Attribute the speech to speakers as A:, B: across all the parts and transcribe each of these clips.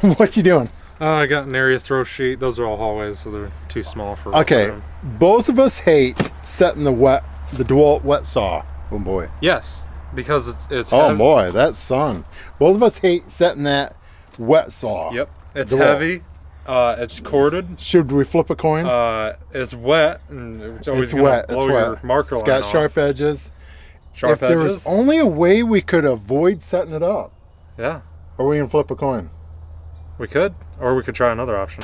A: What you doing?
B: I got an area throw sheet. Those are all hallways, so they're too small for.
A: Okay, both of us hate setting the DeWalt wet saw. Oh boy.
B: Yes, because it's.
A: Oh
B: heavy.
A: boy, that's sun. Both of us hate setting that wet saw.
B: Yep, it's
A: DeWalt.
B: Heavy. It's corded.
A: Should we flip a coin?
B: It's wet, and it's always
A: it's
B: gonna
A: wet.
B: blow
A: It's
B: your
A: wet.
B: marker
A: It's
B: line
A: got
B: off.
A: sharp edges.
B: Sharp
A: if
B: edges.
A: there was only a way we could avoid setting it up,
B: Yeah,
A: are we gonna flip a coin?
B: we could, or we could try another option.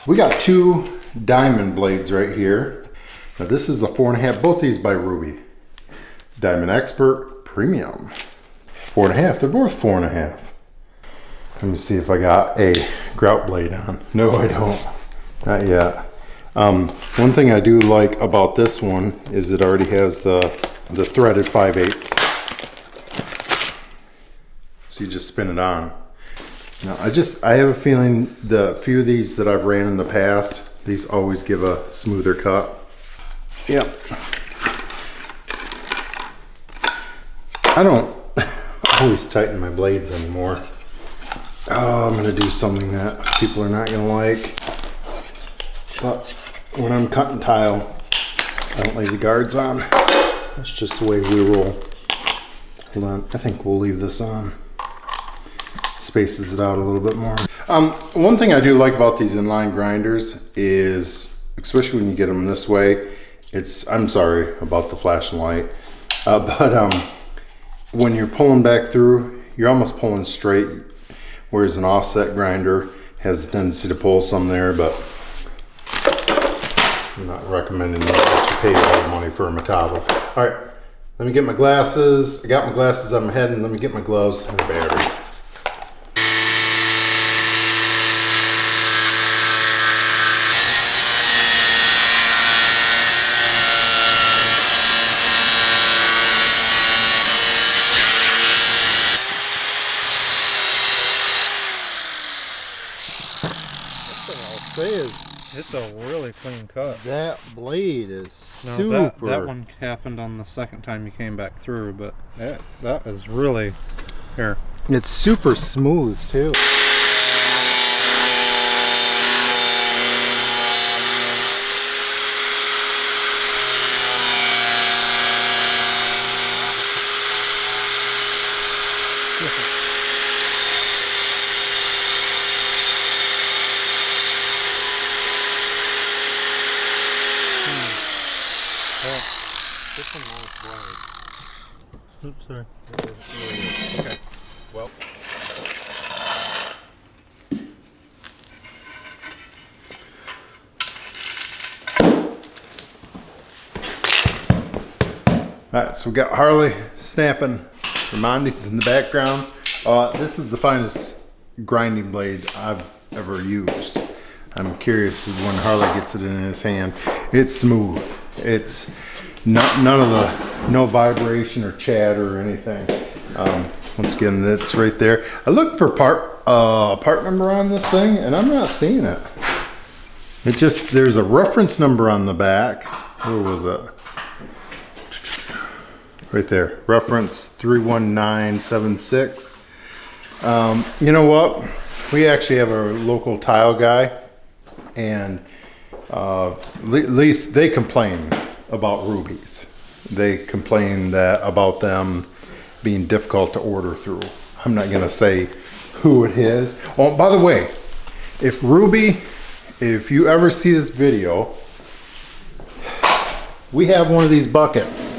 A: We got two diamond blades right here. Now this is a 4.5. Both these by Rubi. Diamond Expert Premium. 4.5. They're both 4.5. Let me see if I got a grout blade on. No, I don't. Not yet. One thing I do like about this one is it already has the threaded 5/8. So you just spin it on. Now I have a feeling the few of these that I've ran in the past, these always give a smoother cut. Yep. I don't always tighten my blades anymore. Oh, I'm gonna do something that people are not gonna like. But when I'm cutting tile, I don't leave the guards on. That's just the way we roll. Hold on, I think we'll leave this on. Spaces it out a little bit more. One thing I do like about these inline grinders is, especially when you get them this way, I'm sorry about the flashing light, but when you're pulling back through, you're almost pulling straight, whereas an offset grinder has a tendency to pull some there, but I'm not recommending that you pay all the money for a Metabo. All right, let me get my glasses. I got my glasses on my head, and let me get my gloves and a battery.
B: It's a really clean cut.
A: That blade is
B: No,
A: super.
B: that one happened on the second time you came back through, but that is really here.
A: It's super smooth too. It's a nice blade.
B: Oops, sorry.
A: Okay. Well. Alright, so we got Harley snapping Ramondi's in the background. This is the finest grinding blade I've ever used. I'm curious when Harley gets it in his hand. It's smooth. It's none of the no vibration or chatter or anything. Once again, that's right there. I looked for part number on this thing, and I'm not seeing it. It just, there's a reference number on the back. Where was it? Right there, reference 31976. You know what? We actually have a local tile guy, and at least they complain about Rubies. They complain about them being difficult to order through. I'm not gonna say who it is. Oh, by the way, if Rubi, if you ever see this video, we have one of these buckets.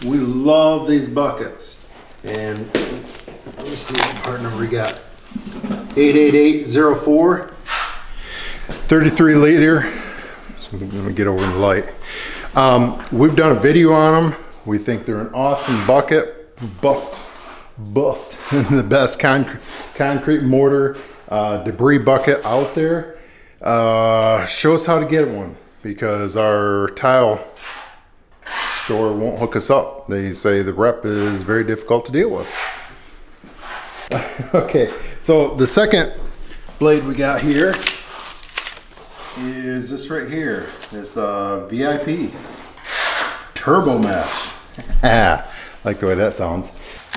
A: We love these buckets. And let me see what part number we got. 88804, 33 liter. So let me get over the light. We've done a video on them. We think they're an awesome bucket. Bust. The best concrete mortar debris bucket out there. Show us how to get one, because our tile store won't hook us up. They say the rep is very difficult to deal with. Okay, so the second blade we got here is this right here. This VIP Turbo Mesh. like the way that sounds.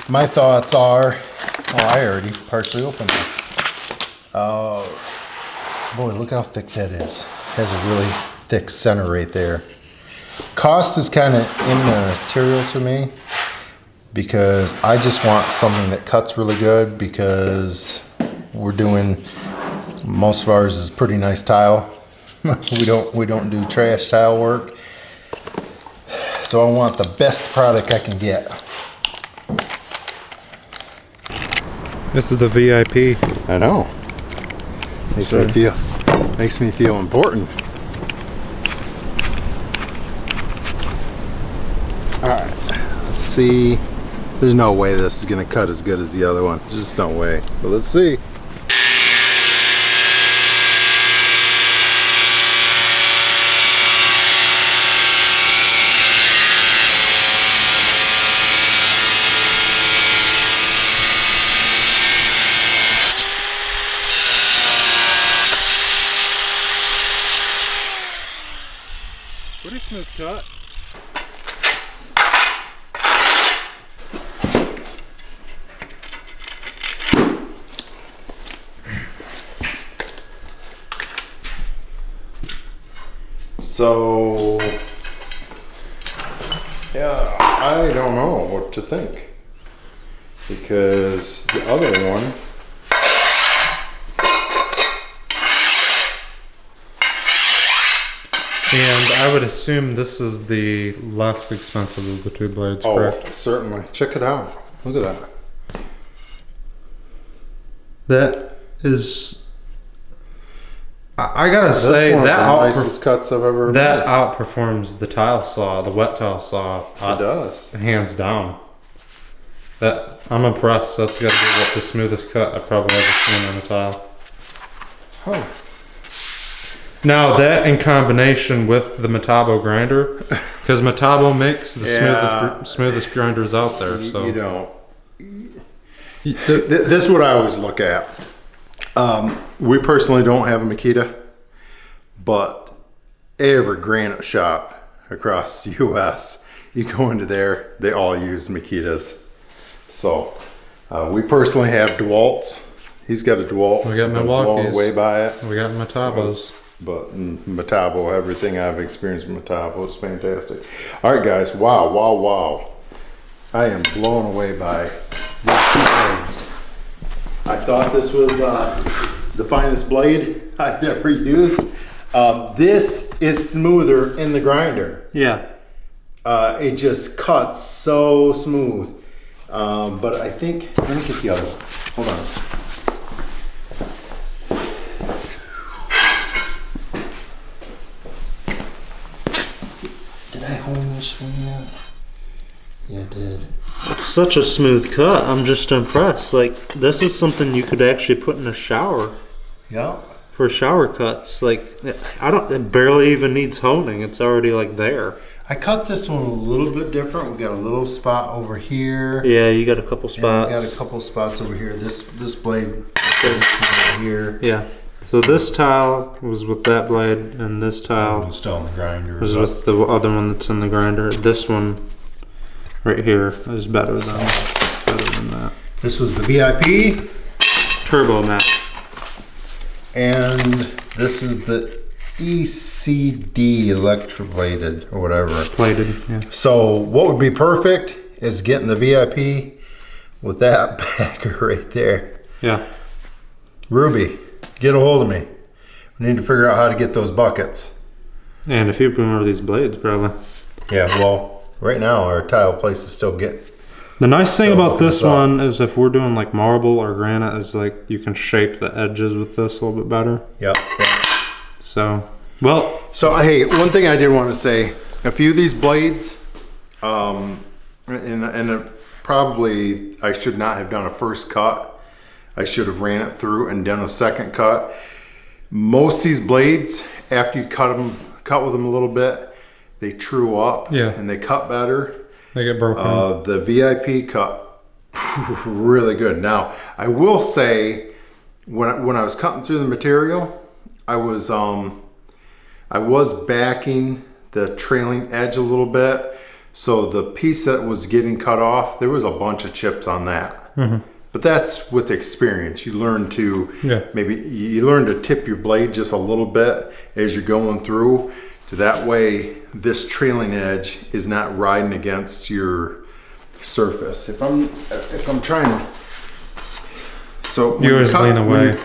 A: My thoughts are, oh, I already partially opened this. Boy, look how thick that is. Has a really thick center right there. Cost is kind of immaterial to me because I just want something that cuts really good because we're doing, most of ours is pretty nice tile. we don't do trash tile work. So I want the best product I can get.
B: This is the VIP.
A: I know. Makes me feel important. All right, let's see. There's no way this is gonna cut as good as the other one. Just no way. But let's see.
B: Pretty smooth cut.
A: So, yeah, I don't know what to think because the other one,
B: And I would assume this is the less expensive of the two blades, correct?
A: oh, certainly. Check it out. Look at that.
B: That is, I gotta
A: That's
B: say
A: one
B: that
A: of the nicest cuts I've ever
B: that
A: made.
B: outperforms the tile saw, the wet tile saw.
A: It does.
B: Hands down. That I'm impressed. That's got to be what the smoothest cut I've probably ever seen on a tile.
A: Huh.
B: Now that in combination with the Metabo grinder, because Metabo makes the smoothest grinders out there. So
A: You don't. This is what I always look at. We personally don't have a Makita, but every granite shop across the U.S., you go into there, they all use Makitas. So we personally have DeWalt's. He's got a DeWalt.
B: We got
A: I'm blown
B: Milwaukee's.
A: away by it.
B: we got Metabos.
A: But Metabo, everything I've experienced with Metabo is fantastic. All right, guys. Wow, wow, wow. I am blown away by these two blades. I thought this was the finest blade I've ever used. This is smoother in the grinder.
B: Yeah.
A: It just cuts so smooth. But I think, let me get the other one. Hold on. Did I hone this one yet? Yeah, I did.
C: It's such a smooth cut. I'm just impressed. Like, this is something you could actually put in a shower
A: Yeah.
C: for shower cuts. Like, it barely even needs honing. It's already like there.
A: I cut this one a little bit different. We got a little spot over here.
C: Yeah, you got a couple
A: And
C: spots.
A: we got a couple spots over here. This blade over here.
C: Yeah.
B: So this tile was with that blade, and this tile
A: Still in the grinder.
B: was with the other one that's in the grinder. This one right here is better than that.
A: This was the VIP,
B: Turbo match.
A: and this is the ECD electrobladed or whatever.
B: Plated, yeah.
A: So what would be perfect is getting the VIP with that backer right there.
B: Yeah.
A: Ruby, get a hold of me. We need to figure out how to get those buckets.
B: And a few more of these blades, probably.
A: Yeah, well, right now our tile place is still getting.
B: The nice thing
A: So,
B: about this
A: so-
B: one is if we're doing like marble or granite, is like you can shape the edges with this a little bit better.
A: Yep.
B: So, well,
A: So hey, one thing I did want to say, a few of these blades, and probably I should not have done a first cut. I should have ran it through and done a second cut. Most of these blades, after you cut with them a little bit, they true up
B: Yeah.
A: and they cut better.
B: they get broken.
A: The VIP cut really good. Now, I will say, when I was cutting through the material, I was backing the trailing edge a little bit So the piece that was getting cut off, there was a bunch of chips on that. But that's with experience. You learn to maybe you learn to tip your blade just a little bit as you're going through. So that way, this trailing edge is not riding against your surface. If I'm trying, so
B: You always lean away.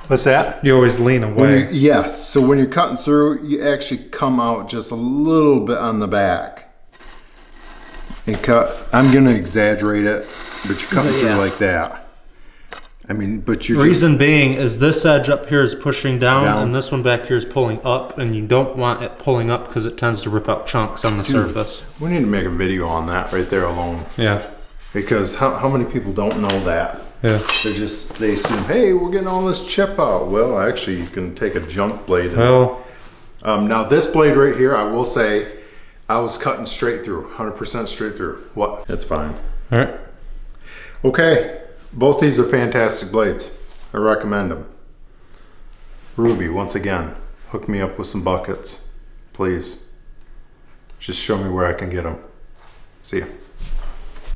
A: What's that?
B: You always lean away.
A: Yes. So when you're cutting through, you actually come out just a little bit on the back and cut. I'm gonna exaggerate it, but you're cutting through like that. I mean, but you're
C: Reason being is this edge up here is pushing down,
A: Down.
C: and this one back here is pulling up, and you don't want it pulling up because it tends to rip out chunks on the surface.
A: We need to make a video on that right there alone,
B: Yeah.
A: because how many people don't know that?
B: Yeah.
A: They assume, hey, we're getting all this chip out. Well, actually, you can take a junk blade. And,
B: Well,
A: now this blade right here, I will say, I was cutting straight through, 100% straight through. What? That's fine.
B: all right.
A: Okay, both these are fantastic blades. I recommend them. Ruby, once again, hook me up with some buckets, please. Just show me where I can get them. See ya.